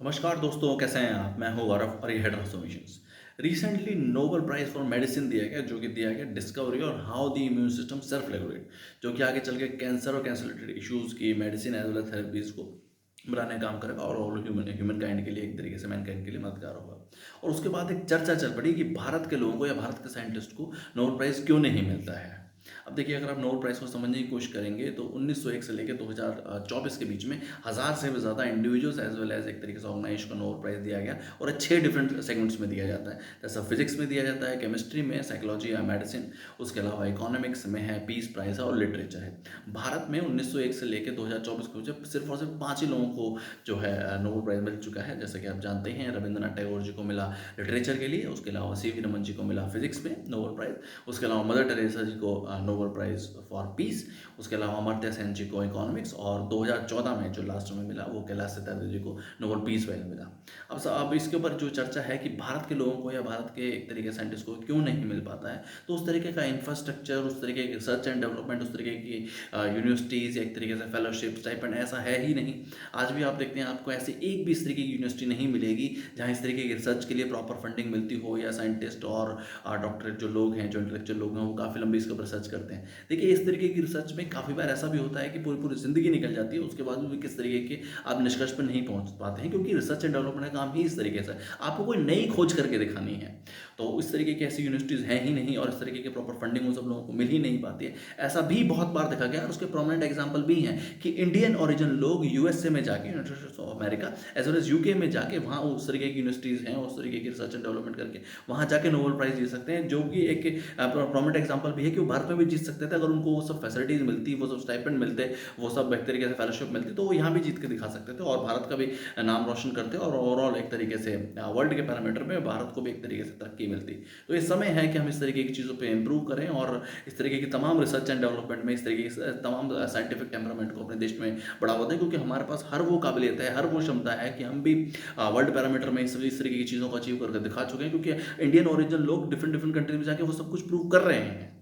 नमस्कार दोस्तों, कैसे हैं आप? मैं हूं गौरव और ये है transformations. Recently Nobel prize for medicine दिया गया, जो कि दिया गया डिस्कवरी और how the immune system self regulate, जो कि आगे चल के कैंसर और कैंसर रिलेटेड इश्यूज की medicine as well as therapies को बनाने का काम करेगा और ऑल ह्यूमन ह्यूमन काइंड के लिए एक तरीके से मैनकाइंड के लिए मददगार होगा। और उसके बाद एक चर्चा चल पड़ी कि भारत के लोगों को या भारत के साइंटिस्ट को नोबेल प्राइज क्यों नहीं मिलता है। अब देखिए, अगर आप नोबेल प्राइज़ को समझने की कोशिश करेंगे तो 1901 से लेकर 2024 के बीच में 1000 से भी ज़्यादा इंडिविजुअल्स एज वेल एज एक तरीके से ऑर्गेनाइजेशन को नोबेल प्राइज़ दिया गया और 6 डिफरेंट सेगमेंट्स में दिया जाता है। जैसा फिजिक्स में दिया जाता है, केमिस्ट्री में, साइकोलॉजी या मेडिसिन, उसके अलावा इकोनॉमिक्स में है, पीस प्राइज़ है और लिटरेचर है। भारत में 1901 से लेकर 2024 के बीच सिर्फ और सिर्फ 5 ही लोगों को जो है नोबेल प्राइज़ मिल चुका है। जैसा कि आप जानते हैं, रविंद्रनाथ टैगोर जी को मिला लिटरेचर के लिए, उसके अलावा सीवी रमन जी को मिला फिजिक्स में नोबेल प्राइज़, उसके अलावा मदर टेरेसा जी को नोबेल प्राइज़ फॉर पीस, उसके अलावा अमर्त्य सेन जी को इकोनॉमिक्स और 2014 में जो लास्ट में मिला वो कैलाश सत्यार्थी जी को नोबेल पीस प्राइज़ मिला। अब इसके ऊपर जो चर्चा है कि भारत के लोगों को या भारत के एक तरीके से साइंटिस्ट को क्यों नहीं मिल पाता है, तो उस तरीके का इंफ्रास्ट्रक्चर, उस तरीके की रिसर्च एंड डेवलपमेंट, उस तरीके की यूनिवर्सिटीज़, एक तरीके से फेलोशिप स्टाइपेंड ऐसा है ही नहीं। आज भी आप देखते हैं, आपको ऐसी एक भी इस तरीके की यूनिवर्सिटी नहीं मिलेगी जहाँ इस तरीके की रिसर्च के लिए प्रॉपर फंडिंग मिलती हो, या साइंटिस्ट और डॉक्टरेट जो लोग हैं, जो इंटेलेक्चुअल लोग हैं, वो काफ़ी लंबी इसके ऊपर रिसर्च करते हैं। देखिए, इस तरीके की रिसर्च में काफ़ी बार ऐसा भी होता है कि पूरी-पूरी ज़िंदगी निकल जाती है, उसके बाद भी किस तरीके के आप निष्कर्ष पर नहीं पहुँच पाते हैं, क्योंकि रिसर्च एंड डेवलपमेंट का काम ही इस तरीके से है। आपको कोई नई खोज करके दिखानी है। तो इस तरीके की ऐसी यूनिवर्सिटीज़ हैं ही नहीं और इस तरीके की प्रॉपर फंडिंग उन सब लोगों को मिल ही नहीं पाती है। ऐसा भी बहुत बार देखा गया और उसके प्रोमिनेंट एग्ज़ाम्पल भी हैं कि इंडियन ओरिजिन लोग यूएसए में जाके, United states of America as well as UK में जाके, वहाँ उस तरीके की यूनिवर्सिटीज़ हैं, उस तरीके की रिसर्च एंड डेवलपमेंट करके वहाँ जाके नोबेल प्राइज़ जीत सकते हैं, जो कि एक प्रोमिनेंट एग्ज़ाम्पल भी है कि वो भारत में भी जीत सकते थे अगर उनको वो सब फैसिलिटीज़ मिलती, वो सब स्टाइपेंड मिलते, वो सब एक तरीके से फेलोशिप मिलती, तो वो यहाँ भी जीत के दिखा सकते थे और भारत का भी नाम रोशन करते और ओवरऑल एक तरीके से वर्ल्ड के पैरामीटर में भारत को भी एक तरीके से तरक्की मिलती। तो ये समय है कि हम इस तरीके की चीज़ों पे इम्प्रूव करें और इस तरीके की तमाम रिसर्च एंड डेवलपमेंट में इस तरीके से तमाम साइंटिफिक टेम्परामेंट को अपने देश में बढ़ावा दें, क्योंकि हमारे पास हर वो काबिलियत है, हर वो क्षमता है कि हम भी वर्ल्ड पैरामीटर में इस तरीके की चीज़ों को अचीव करके दिखा चुके हैं, क्योंकि इंडियन ओरिजिन लोग डिफरेंट डिफरेंट कंट्री में जाके वो सब कुछ प्रूव कर रहे हैं।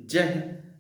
जय हिंद।